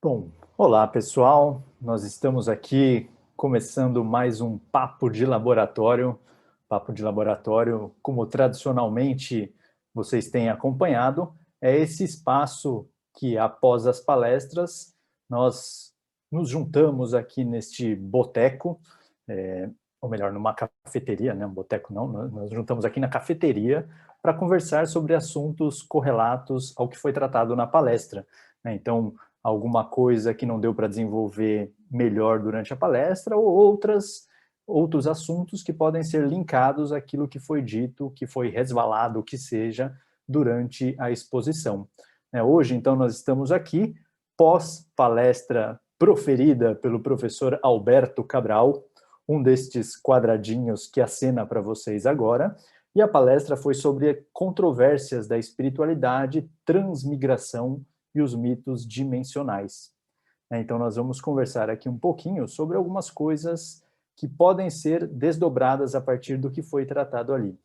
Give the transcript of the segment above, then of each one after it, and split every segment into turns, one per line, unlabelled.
Bom, olá pessoal, nós estamos aqui começando mais um Papo de Laboratório. Papo de Laboratório, como tradicionalmente vocês têm acompanhado, é esse espaço que após as palestras nós nos juntamos aqui neste boteco, ou melhor, numa cafeteria, né? Um boteco não, nós nos juntamos aqui na cafeteria para conversar sobre assuntos correlatos ao que foi tratado na palestra, né? Então, alguma coisa que não deu para desenvolver melhor durante a palestra, ou outros assuntos que podem ser linkados àquilo que foi dito, que foi resvalado, que seja, durante a exposição. Hoje, então, nós estamos aqui, pós-palestra proferida pelo professor Alberto Cabral, um destes quadradinhos que acena para vocês agora, e a palestra foi sobre controvérsias da espiritualidade, transmigração e os mitos dimensionais. Então, nós vamos conversar aqui um pouquinho sobre algumas coisas que podem ser desdobradas a partir do que foi tratado ali.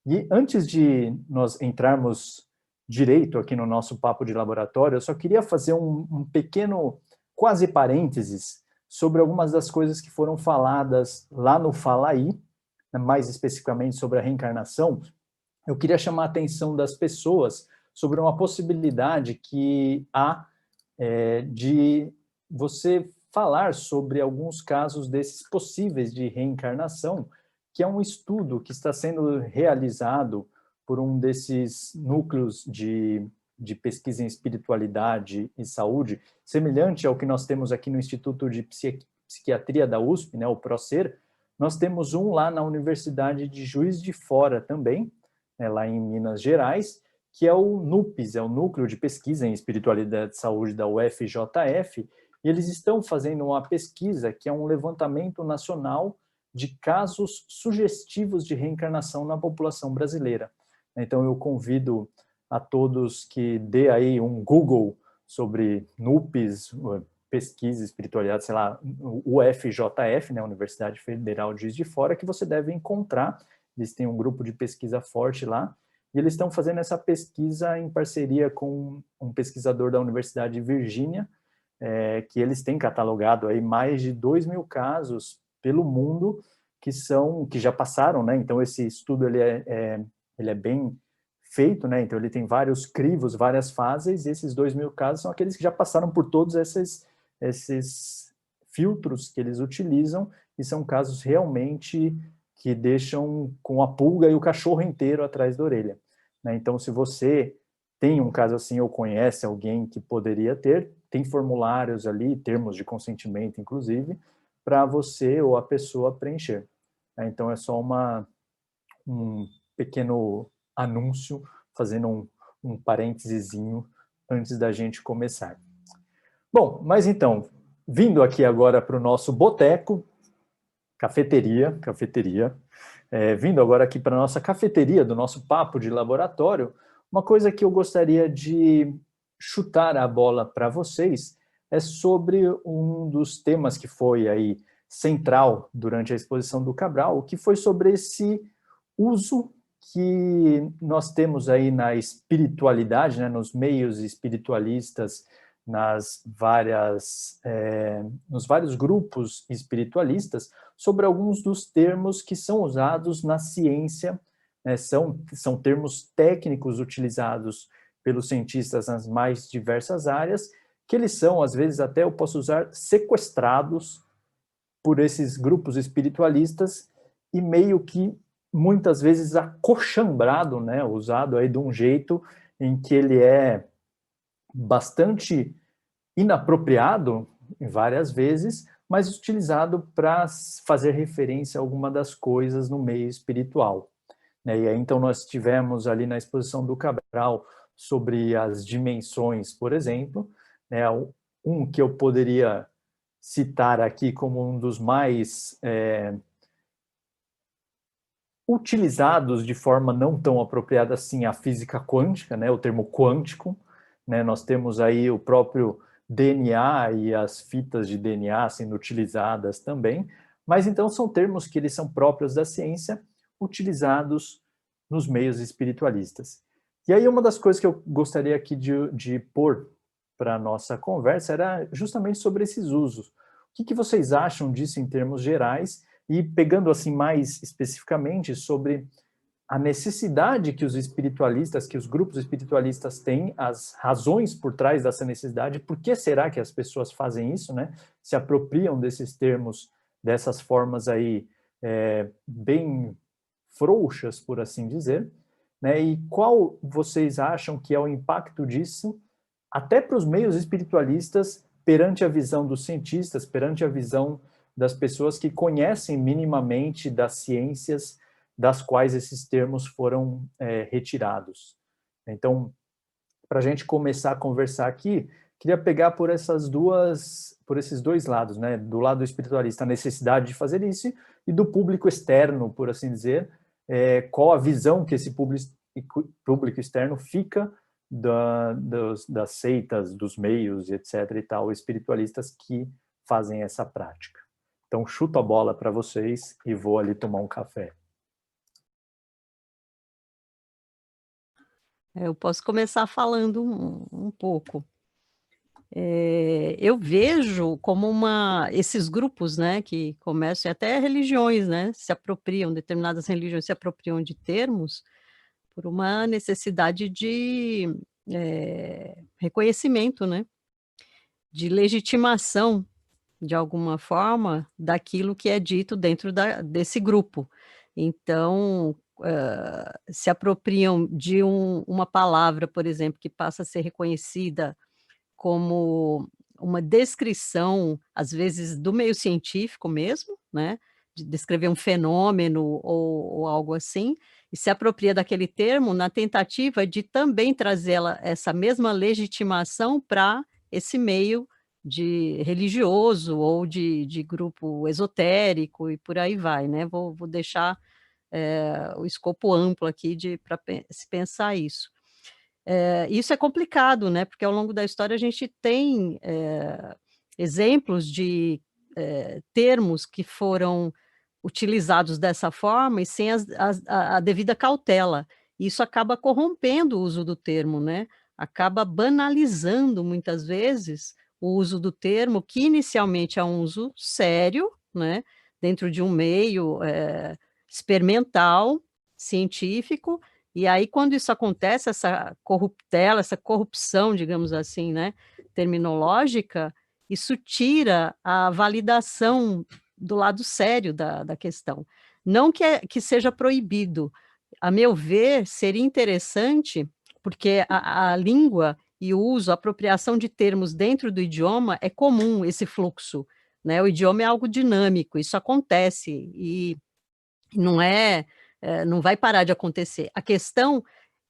E antes de nós entrarmos direito aqui no nosso papo de laboratório, eu só queria fazer um pequeno quase parênteses sobre algumas das coisas que foram faladas lá no Fala Aí, mais especificamente sobre a reencarnação. Eu queria chamar a atenção das pessoas sobre uma possibilidade que há de você falar sobre alguns casos desses possíveis de reencarnação, que é um estudo que está sendo realizado por um desses núcleos de pesquisa em espiritualidade e saúde, semelhante ao que nós temos aqui no Instituto de Psiquiatria da USP, né, o PROCER. Nós temos um lá na Universidade de Juiz de Fora também, né, lá em Minas Gerais, que é o NUPES, é o Núcleo de Pesquisa em Espiritualidade e Saúde da UFJF, e eles estão fazendo uma pesquisa que é um levantamento nacional de casos sugestivos de reencarnação na população brasileira. Então eu convido a todos que dê aí um Google sobre NUPES, pesquisa, espiritualidade, sei lá, UFJF, né, Universidade Federal de Juiz de Fora, que você deve encontrar. Eles têm um grupo de pesquisa forte lá, e eles estão fazendo essa pesquisa em parceria com um pesquisador da Universidade de Virgínia, que eles têm catalogado aí mais de 2.000 casos pelo mundo que já passaram, né? Então esse estudo ele é bem feito, né? Então ele tem vários crivos, várias fases, e esses 2.000 casos são aqueles que já passaram por todos esses filtros que eles utilizam, e são casos realmente que deixam com a pulga e o cachorro inteiro atrás da orelha, né? Então, se você tem um caso assim ou conhece alguém que poderia ter, tem formulários ali, termos de consentimento, inclusive, para você ou a pessoa preencher. Então, é só um pequeno anúncio, fazendo um parêntesezinho antes da gente começar. Bom, mas então, vindo aqui agora para o nosso boteco, cafeteria, vindo agora aqui para a nossa cafeteria, do nosso papo de laboratório, uma coisa que eu gostaria de chutar a bola para vocês é sobre um dos temas que foi aí central durante a exposição do Cabral, que foi sobre esse uso que nós temos aí na espiritualidade, né, nos meios espiritualistas, nos vários grupos espiritualistas, sobre alguns dos termos que são usados na ciência, né, são termos técnicos utilizados pelos cientistas nas mais diversas áreas, que eles são, às vezes, até eu posso usar, sequestrados por esses grupos espiritualistas e meio que, muitas vezes, acochambrado, né, usado aí de um jeito em que ele é bastante inapropriado, várias vezes, mas utilizado para fazer referência a alguma das coisas no meio espiritual, né? E aí, então, nós tivemos ali na exposição do Cabral sobre as dimensões, por exemplo, né? Um que eu poderia citar aqui como um dos mais utilizados de forma não tão apropriada assim, a física quântica, né? O termo quântico, né? Nós temos aí o próprio DNA e as fitas de DNA sendo utilizadas também, mas então são termos que eles são próprios da ciência, utilizados nos meios espiritualistas. E aí uma das coisas que eu gostaria aqui de pôr para a nossa conversa era justamente sobre esses usos. O que vocês acham disso em termos gerais? E pegando assim mais especificamente sobre a necessidade que os espiritualistas, que os grupos espiritualistas têm, as razões por trás dessa necessidade, por que será que as pessoas fazem isso, né? Se apropriam desses termos, dessas formas aí bem frouxas, por assim dizer, né? E qual vocês acham que é o impacto disso, até para os meios espiritualistas, perante a visão dos cientistas, perante a visão das pessoas que conhecem minimamente das ciências das quais esses termos foram retirados. Então, para a gente começar a conversar aqui, queria pegar por esses dois lados, né? Do lado espiritualista, a necessidade de fazer isso, e do público externo, por assim dizer, qual a visão que esse público externo fica das seitas, dos meios, etc. e tal, espiritualistas que fazem essa prática. Então, chuto a bola para vocês e vou ali tomar um café.
Eu posso começar falando um pouco. Eu vejo como esses grupos, né, que começam, e até religiões, né, determinadas religiões se apropriam de termos por uma necessidade de reconhecimento, né, de legitimação, de alguma forma, daquilo que é dito dentro desse grupo. Então, se apropriam de uma palavra, por exemplo, que passa a ser reconhecida como uma descrição, às vezes, do meio científico mesmo, né, de descrever um fenômeno ou algo assim, e se apropria daquele termo na tentativa de também trazer essa mesma legitimação para esse meio de religioso ou de grupo esotérico e por aí vai, né. Vou deixar, o escopo amplo aqui para se pensar isso. Isso é complicado, né, porque ao longo da história a gente tem, exemplos de, termos que foram utilizados dessa forma e sem a devida cautela. Isso acaba corrompendo o uso do termo, né, acaba banalizando muitas vezes o uso do termo, que inicialmente é um uso sério, né, dentro de um meio, experimental, científico, e aí quando isso acontece, essa corruptela, essa corrupção, digamos assim, né, terminológica, isso tira a validação do lado sério da questão. Não que seja proibido, a meu ver, seria interessante, porque a língua e o uso, a apropriação de termos dentro do idioma é comum, esse fluxo, né, o idioma é algo dinâmico, isso acontece e não não vai parar de acontecer. A questão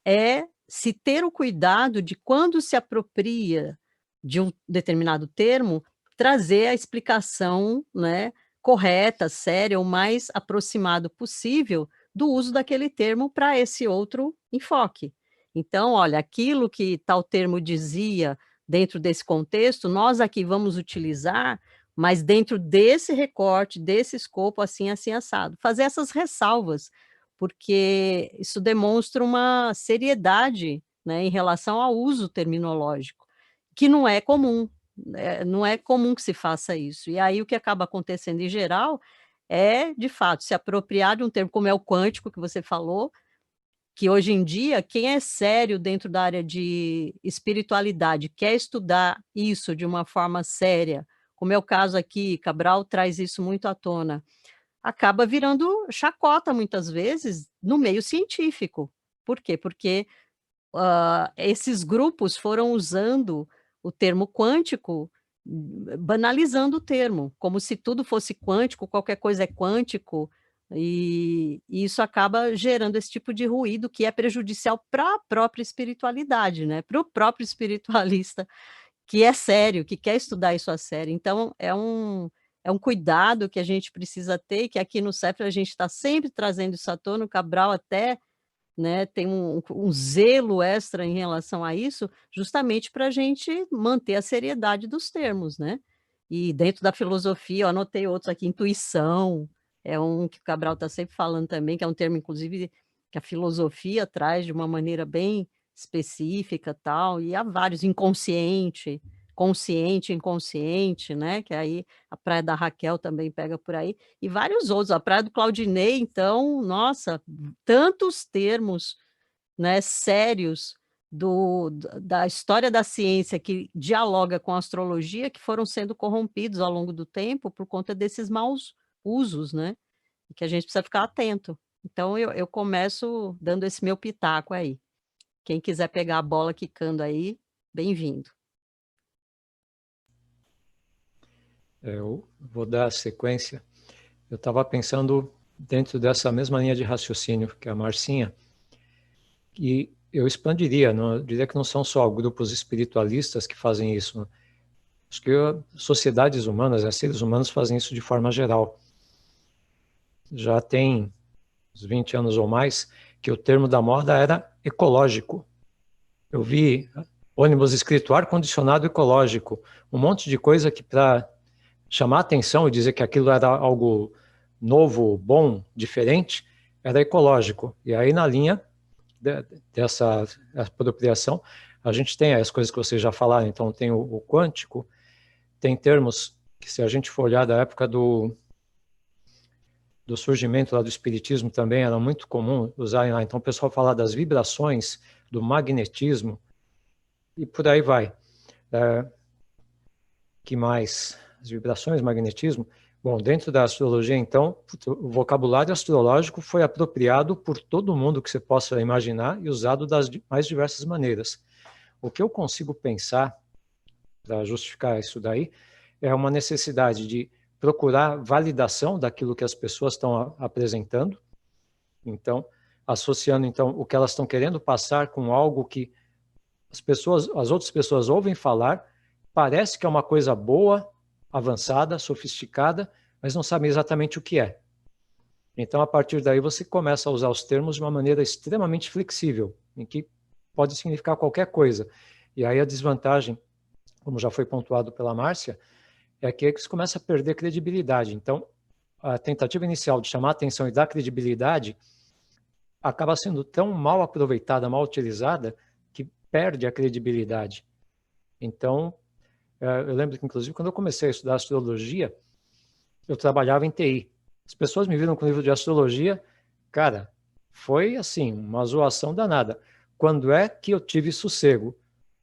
é se ter o cuidado de quando se apropria de um determinado termo, trazer a explicação, né, correta, séria, o mais aproximado possível do uso daquele termo para esse outro enfoque. Então, olha, aquilo que tal termo dizia dentro desse contexto, nós aqui vamos utilizar, mas dentro desse recorte, desse escopo, assim, assim, assado. Fazer essas ressalvas, porque isso demonstra uma seriedade, né, em relação ao uso terminológico, que não é comum, não é comum que se faça isso. E aí o que acaba acontecendo em geral é, de fato, se apropriar de um termo como é o quântico que você falou, que hoje em dia quem é sério dentro da área de espiritualidade, quer estudar isso de uma forma séria, como é o caso aqui, Cabral traz isso muito à tona, acaba virando chacota muitas vezes no meio científico. Por quê? Porque, esses grupos foram usando o termo quântico, banalizando o termo, como se tudo fosse quântico, qualquer coisa é quântico, e isso acaba gerando esse tipo de ruído que é prejudicial para a própria espiritualidade, né, para o próprio espiritualista que é sério, que quer estudar isso a sério. Então é um cuidado que a gente precisa ter, que aqui no CEFRA a gente está sempre trazendo isso à tona, o Cabral até, né, tem um zelo extra em relação a isso, justamente para a gente manter a seriedade dos termos, né. E dentro da filosofia, eu anotei outros aqui, intuição, é um que o Cabral está sempre falando também, que é um termo inclusive que a filosofia traz de uma maneira bem específica, tal, e há vários, inconsciente, consciente, inconsciente, né, que aí a praia da Raquel também pega por aí, e vários outros. A praia do Claudinei, então, nossa, tantos termos, né, sérios da história da ciência que dialoga com a astrologia, que foram sendo corrompidos ao longo do tempo por conta desses maus usos, né, e que a gente precisa ficar atento. Então eu começo dando esse meu pitaco aí. Quem quiser pegar a bola quicando aí, bem-vindo.
Eu vou dar a sequência. Eu estava pensando dentro dessa mesma linha de raciocínio que a Marcinha, e eu expandiria, não, diria que não são só grupos espiritualistas que fazem isso. Né? Acho que sociedades humanas, seres humanos fazem isso de forma geral. Já tem uns 20 anos ou mais que o termo da moda era ecológico. Eu vi ônibus escrito ar-condicionado ecológico, um monte de coisa que para chamar atenção e dizer que aquilo era algo novo, bom, diferente, era ecológico. E aí na linha dessa apropriação, a gente tem as coisas que vocês já falaram, então tem o quântico, tem termos que se a gente for olhar da época do surgimento lá do espiritismo também era muito comum usarem lá. Então o pessoal fala das vibrações, do magnetismo e por aí vai. Que mais? As vibrações, magnetismo. Bom, dentro da astrologia, então, o vocabulário astrológico foi apropriado por todo mundo que você possa imaginar e usado das mais diversas maneiras. O que eu consigo pensar para justificar isso daí é uma necessidade de procurar validação daquilo que as pessoas estão apresentando. Então, associando então o que elas estão querendo passar com algo que as outras pessoas ouvem falar, parece que é uma coisa boa, avançada, sofisticada, mas não sabem exatamente o que é. Então, a partir daí, você começa a usar os termos de uma maneira extremamente flexível, em que pode significar qualquer coisa. E aí a desvantagem, como já foi pontuado pela Márcia, é que você começa a perder credibilidade. Então, a tentativa inicial de chamar a atenção e dar credibilidade acaba sendo tão mal aproveitada, mal utilizada, que perde a credibilidade. Então, eu lembro que, inclusive, quando eu comecei a estudar astrologia, eu trabalhava em TI. As pessoas me viram com o livro de astrologia, cara, foi assim, uma zoação danada. Quando é que eu tive sossego?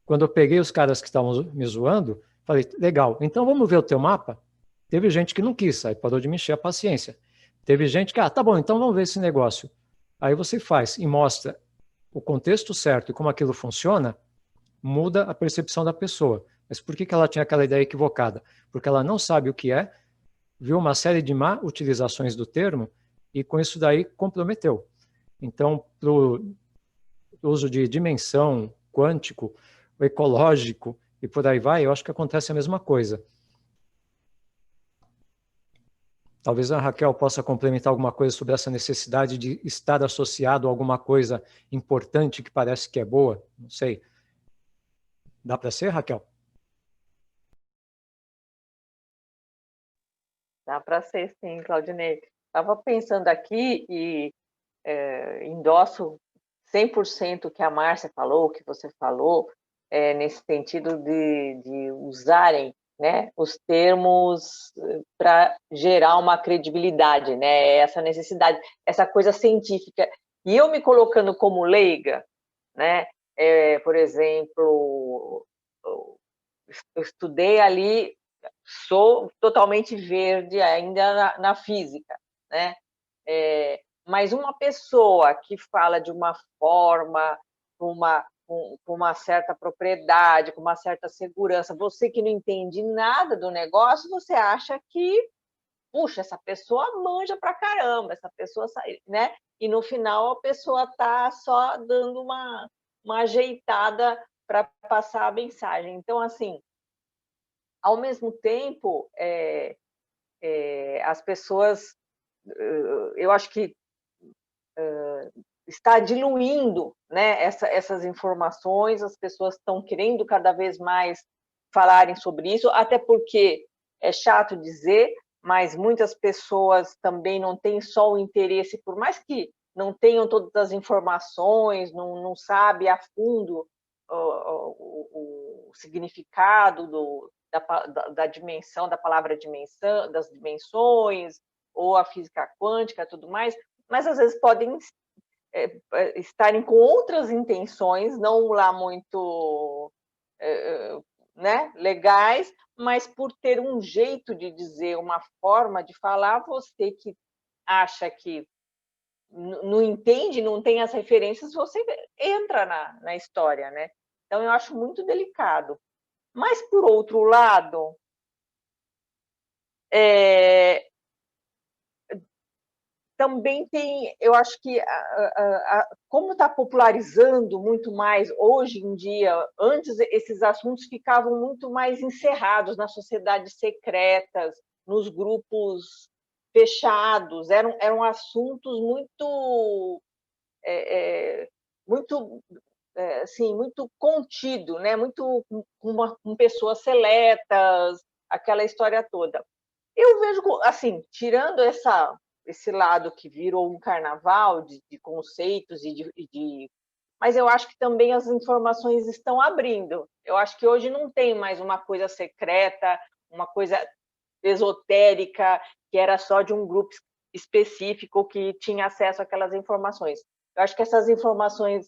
Quando eu peguei os caras que estavam me zoando, falei, legal, então vamos ver o teu mapa? Teve gente que não quis, aí parou de me encher a paciência. Teve gente que, tá bom, então vamos ver esse negócio. Aí você faz e mostra o contexto certo e como aquilo funciona, muda a percepção da pessoa. Mas por que ela tinha aquela ideia equivocada? Porque ela não sabe o que é, viu uma série de má utilizações do termo e com isso daí comprometeu. Então, para o uso de dimensão, quântico, ecológico e por aí vai, eu acho que acontece a mesma coisa. Talvez a Raquel possa complementar alguma coisa sobre essa necessidade de estar associado a alguma coisa importante que parece que é boa. Não sei. Dá para ser, Raquel?
Dá para ser, sim, Claudinei. Estava pensando aqui e endosso 100% o que a Márcia falou, o que você falou, nesse sentido de usarem, né, os termos para gerar uma credibilidade, né, essa necessidade, essa coisa científica. E eu me colocando como leiga, né, por exemplo, eu estudei ali, sou totalmente verde ainda na física, né? Mas uma pessoa que fala de uma forma, com uma certa propriedade, com uma certa segurança, você que não entende nada do negócio, você acha que, puxa, essa pessoa manja pra caramba, essa pessoa, né? E no final a pessoa está só dando uma ajeitada para passar a mensagem. Então, assim, ao mesmo tempo, as pessoas, eu acho que está diluindo, né, essas informações, as pessoas estão querendo cada vez mais falarem sobre isso, até porque é chato dizer, mas muitas pessoas também não têm só o interesse, por mais que não tenham todas as informações, não sabe a fundo o significado da dimensão, da palavra dimensão, das dimensões, ou a física quântica, tudo mais, mas às vezes podem estarem com outras intenções, não lá muito né, legais, mas por ter um jeito de dizer, uma forma de falar, você que acha que não entende, não tem as referências, você entra na história, né? Então, eu acho muito delicado. Mas, por outro lado, também tem, eu acho que como está popularizando muito mais hoje em dia, antes esses assuntos ficavam muito mais encerrados nas sociedades secretas, nos grupos fechados, eram assuntos muito assim, muito contido, né? Muito com pessoas seletas, aquela história toda. Eu vejo, assim, tirando esse lado que virou um carnaval de conceitos mas eu acho que também as informações estão abrindo. Eu acho que hoje não tem mais uma coisa secreta, uma coisa esotérica, que era só de um grupo específico que tinha acesso àquelas informações. Eu acho que essas informações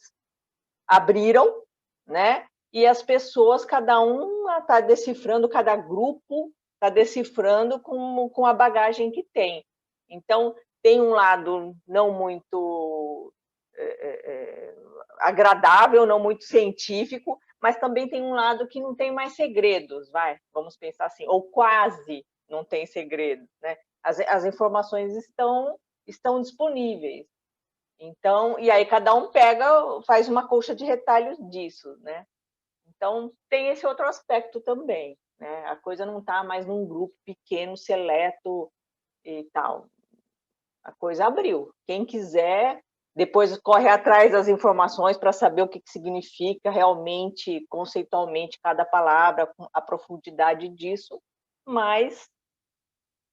abriram, né? E as pessoas, cada um está decifrando, cada grupo está decifrando com a bagagem que tem. Então, tem um lado não muito agradável, não muito científico, mas também tem um lado que não tem mais segredos, vamos pensar assim, ou quase não tem segredos, né? As informações estão disponíveis. Então, e aí cada um faz uma colcha de retalhos disso, né? Então, tem esse outro aspecto também, né? A coisa não está mais num grupo pequeno, seleto e tal. A coisa abriu. Quem quiser, depois corre atrás das informações para saber o que significa realmente, conceitualmente, cada palavra, a profundidade disso, mas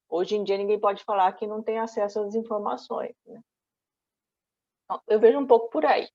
hoje em dia ninguém pode falar que não tem acesso às informações, né? Então, eu vejo um pouco por aí.